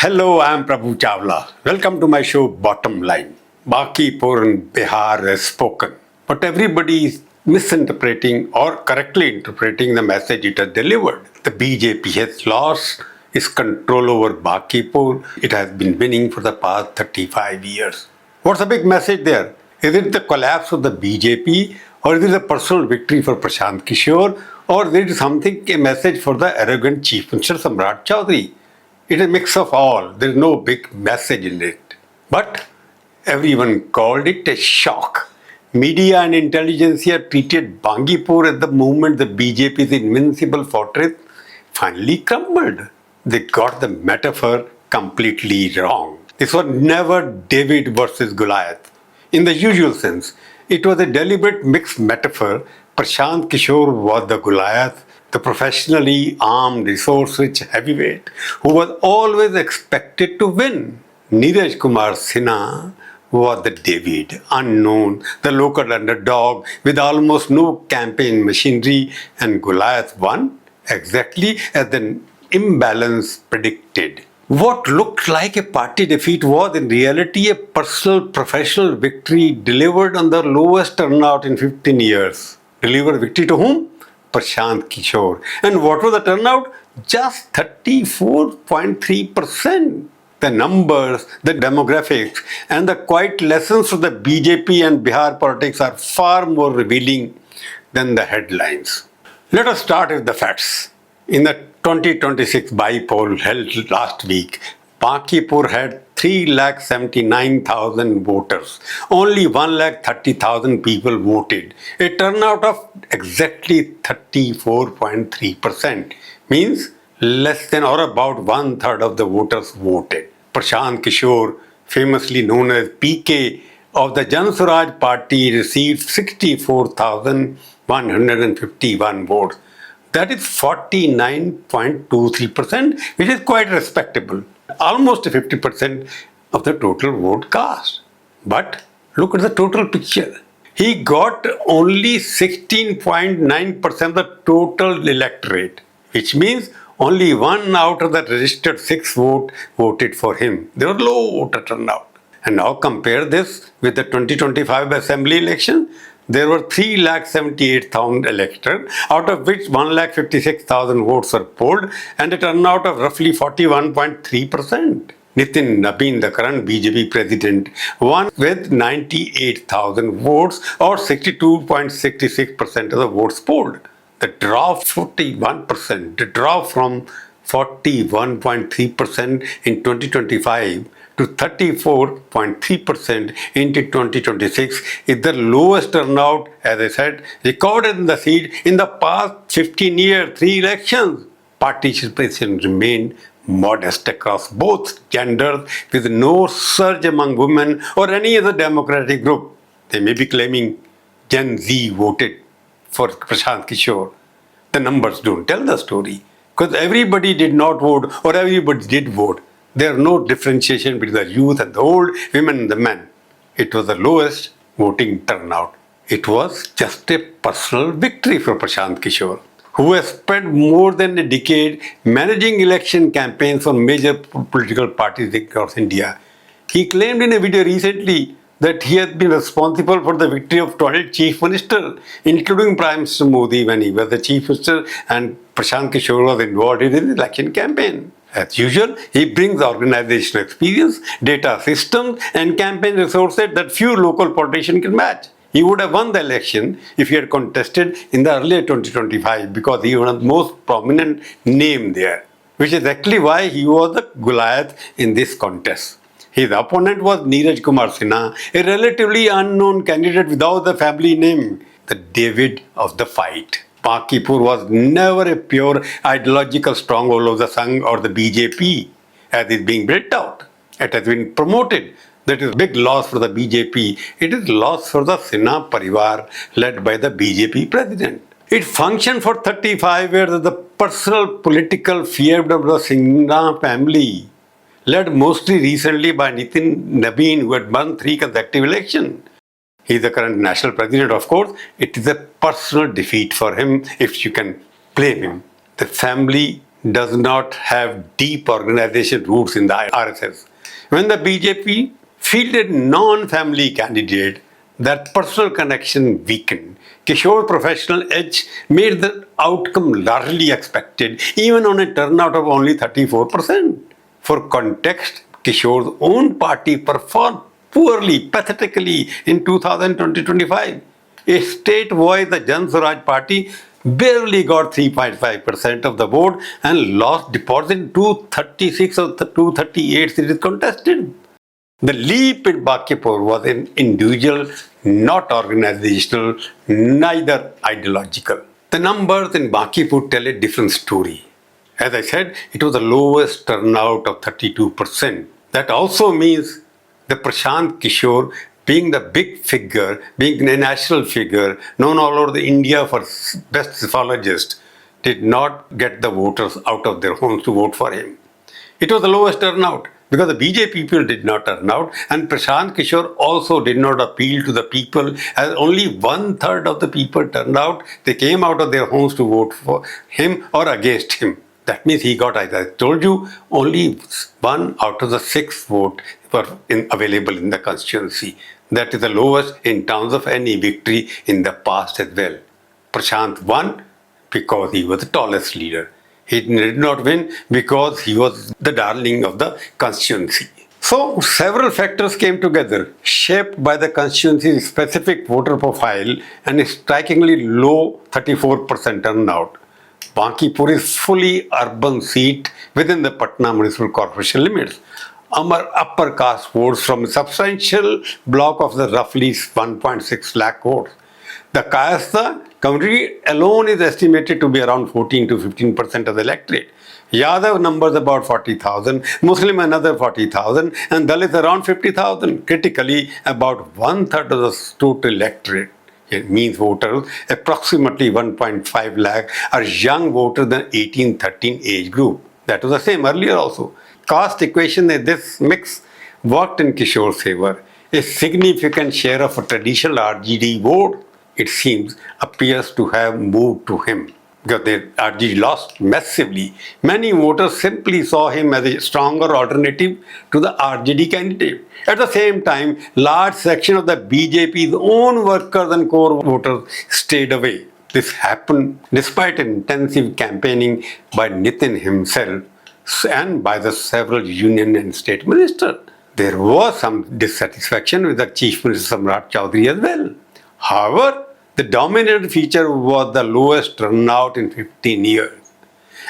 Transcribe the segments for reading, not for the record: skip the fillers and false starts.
Hello, I am Prabhu Chawla. Welcome to my show Bottomline. Bankipur and Bihar has spoken, but everybody is misinterpreting or correctly interpreting the message it has delivered. The BJP has lost its control over Bankipur. It has been winning for the past 35 years. What's the big message there? Is it the collapse of the BJP, or is it a personal victory for Prashant Kishor, or is it something, a message for the arrogant Chief Minister Samrat Choudhary? It is a mix of all. There is no big message in it. But everyone called it a shock. Media and intelligentsia treated Bankipur at the moment the BJP's invincible fortress finally crumbled. They got the metaphor completely wrong. This was never David versus Goliath. In the usual sense, it was a deliberate mixed metaphor. Prashant Kishor was the Goliath, the professionally armed, resource-rich heavyweight who was always expected to win. Neeraj Kumar Sinha was the David, unknown, the local underdog with almost no campaign machinery, and Goliath won exactly as the imbalance predicted. What looked like a party defeat was in reality a personal professional victory delivered on the lowest turnout in 15 years. Delivered victory to whom? Prashant Kishor. And what was the turnout? Just 34.3%. The numbers, the demographics, and the quiet lessons of the BJP and Bihar politics are far more revealing than the headlines. Let us start with the facts. In the 2026 bypoll held last week, Bankipur had 3,79,000 voters. Only 1,30,000 people voted. A turnout of exactly 34.3%. Means less than or about one-third of the voters voted. Prashant Kishor, famously known as PK of the Jan Swaraj party, received 64,151 votes. That is 49.23%, which is quite respectable. Almost 50% of the total vote cast. But look at the total picture. He got only 16.9% of the total electorate, which means only 1 out of the registered 6 voted for him. There was low voter turnout. And now compare this with the 2025 assembly election. There were 3,78,000 elected, out of which 1,56,000 votes were polled, and a turnout of roughly 41.3%. Nitin Nabin, the current BJP president, won with 98,000 votes, or 62.66% of the votes polled. The drop 41%, the drop from 41.3% in 2025 to 34.3% into 2026 is the lowest turnout, as I said, recorded in the seat in the past 15 years, 3 elections. Participation remained modest across both genders, with no surge among women or any other democratic group. They may be claiming Gen Z voted for Prashant Kishor. The numbers don't tell the story, because everybody did not vote or everybody did vote. There is no differentiation between the youth and the old, women and the men. It was the lowest voting turnout. It was just a personal victory for Prashant Kishor, who has spent more than a decade managing election campaigns for major political parties across India. He claimed in a video recently that he has been responsible for the victory of 12 chief ministers, including Prime Minister Modi when he was the chief minister, and Prashant Kishor was involved in his election campaign. As usual, he brings organizational experience, data systems, and campaign resources that few local politicians can match. He would have won the election if he had contested in the earlier 2025 because he was the most prominent name there, which is actually why he was the Goliath in this contest. His opponent was Neeraj Kumar Sinha, a relatively unknown candidate without the family name, the David of the fight. Bankipur was never a pure ideological stronghold of the Sangh or the BJP, as is being built out. It has been promoted. That is a big loss for the BJP. It is loss for the Sinha Parivar led by the BJP president. It functioned for 35 years as the personal political fiefdom of the Sinha family, led mostly recently by Nitin Nabin, who had won 3 consecutive elections. He is the current national president, of course. It is a personal defeat for him, if you can blame him. The family does not have deep organization roots in the RSS. When the BJP fielded non-family candidate, that personal connection weakened. Kishore's professional edge made the outcome largely expected, even on a turnout of only 34%. For context, Kishore's own party performed poorly, pathetically in 2020-25. A statewide, the Jan Swaraj party barely got 3.5% of the vote and lost deposits in 236 of the 238 seats contested. The leap in Bankipur was an individual, not organizational, neither ideological. The numbers in Bankipur tell a different story. As I said, it was the lowest turnout of 32%. That also means the Prashant Kishor, being the big figure, being a national figure, known all over the India for best psichologist, did not get the voters out of their homes to vote for him. It was the lowest turnout because the BJP people did not turn out, and Prashant Kishor also did not appeal to the people, as only 1/3 of the people turned out. They came out of their homes to vote for him or against him. That means he got, as I told you, only 1 out of the 6 votes were available in the constituency. That is the lowest in terms of any victory in the past as well. Prashant won because he was the tallest leader. He did not win because he was the darling of the constituency. So, several factors came together, shaped by the constituency's specific voter profile and a strikingly low 34% turnout. Bankipur is fully urban seat within the Patna Municipal Corporation limits. Upper caste votes from a substantial block of the roughly 1.6 lakh votes. The Kayastha community alone is estimated to be around 14 to 15% of the electorate. Yadav numbers about 40,000, Muslim another 40,000, and Dalit around 50,000. Critically, about 1/3 of the total electorate, it means voters, approximately 1.5 lakh, are young voters in the 18-13 age group. That was the same earlier also. Caste equation in this mix worked in Kishore's favor. A significant share of a traditional RGD vote, it seems, appears to have moved to him because the RGD lost massively. Many voters simply saw him as a stronger alternative to the RGD candidate. At the same time, large section of the BJP's own workers and core voters stayed away. This happened despite intensive campaigning by Nitin himself and by the several union and state ministers. There was some dissatisfaction with the Chief Minister Samrat Choudhary as well. However, the dominant feature was the lowest turnout in 15 years.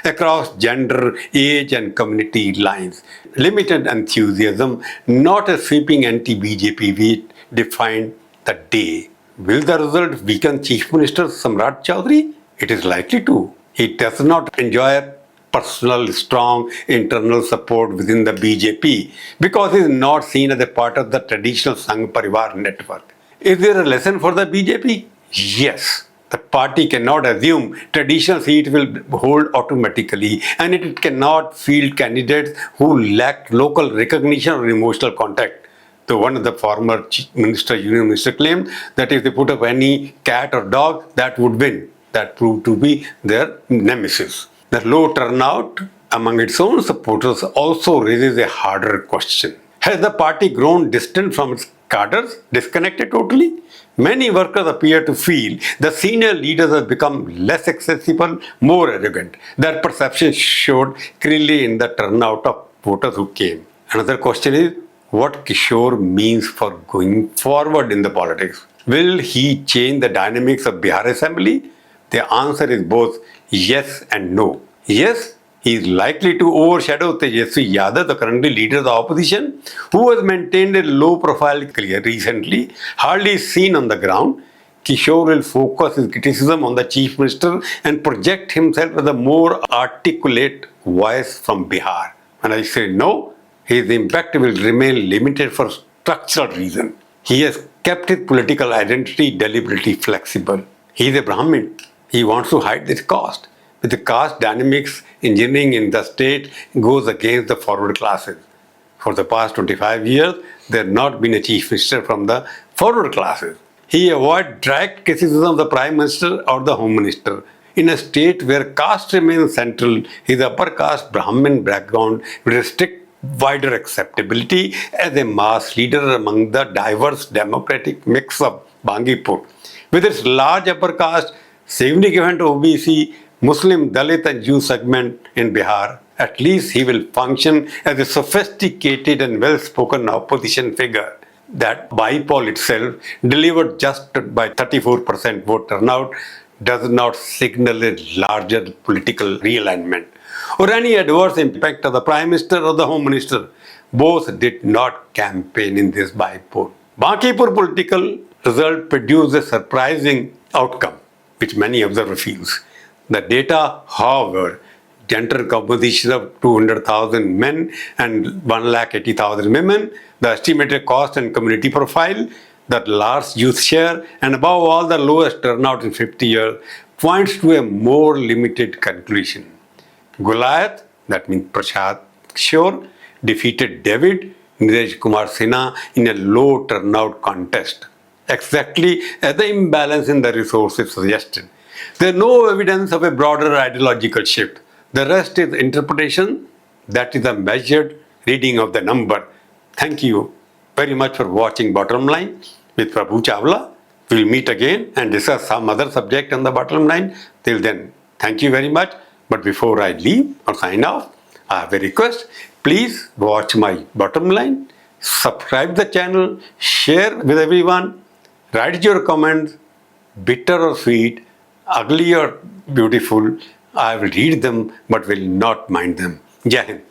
Across gender, age and community lines, limited enthusiasm, not a sweeping anti-BJP beat, defined the day. Will the result weaken Chief Minister Samrat Choudhary? It is likely to. He does not enjoy personal, strong internal support within the BJP because he is not seen as a part of the traditional Sangh Parivar network. Is there a lesson for the BJP? Yes. The party cannot assume traditional seat will hold automatically, and it cannot field candidates who lack local recognition or emotional contact. So one of the former union minister claimed that if they put up any cat or dog, that would win. That proved to be their nemesis. The low turnout among its own supporters also raises a harder question. Has the party grown distant from its cadres, disconnected totally? Many workers appear to feel the senior leaders have become less accessible, more arrogant. Their perception showed clearly in the turnout of voters who came. Another question is what Kishore means for going forward in the politics. Will he change the dynamics of Bihar Assembly? The answer is both yes and no. Yes, he is likely to overshadow Tejashwi Yadav, the currently leader of the opposition, who has maintained a low profile career recently, hardly seen on the ground. Kishore will focus his criticism on the Chief Minister and project himself as a more articulate voice from Bihar. When I say no, his impact will remain limited for structural reasons. He has kept his political identity deliberately flexible. He is a Brahmin. He wants to hide this caste. With the caste dynamics, engineering in the state goes against the forward classes. For the past 25 years, there has not been a chief minister from the forward classes. He avoids direct criticism of the prime minister or the home minister. in a state where caste remains central, his upper caste Brahmin background will restrict wider acceptability as a mass leader among the diverse democratic mix of Bankipur. With its large upper caste, significant OBC, Muslim, Dalit and Jew segment in Bihar, at least he will function as a sophisticated and well-spoken opposition figure. That bypoll itself, delivered just by 34% vote turnout, does not signal a larger political realignment or any adverse impact of the Prime Minister or the Home Minister. Both did not campaign in this bypoll. Bankipur political result produced a surprising outcome, which many observers feel. The data, however, gender composition of 200,000 men and 180,000 women, the estimated cost and community profile, the large youth share, and above all the lowest turnout in 50 years, points to a more limited conclusion. Goliath, that means Prashant Kishor, defeated David-vs-Goliath in a low turnout contest, exactly as the imbalance in the resources suggested. There is no evidence of a broader ideological shift. The rest is interpretation. That is a measured reading of the number. Thank you very much for watching Bottom Line with Prabhu Chawla. We will meet again and discuss some other subject on the Bottom Line. Till then, thank you very much. But before I leave or sign off, I have a request. Please watch my Bottom Line, subscribe the channel, share with everyone, write your comments, bitter or sweet, ugly or beautiful. I will read them but will not mind them. Jai Hind.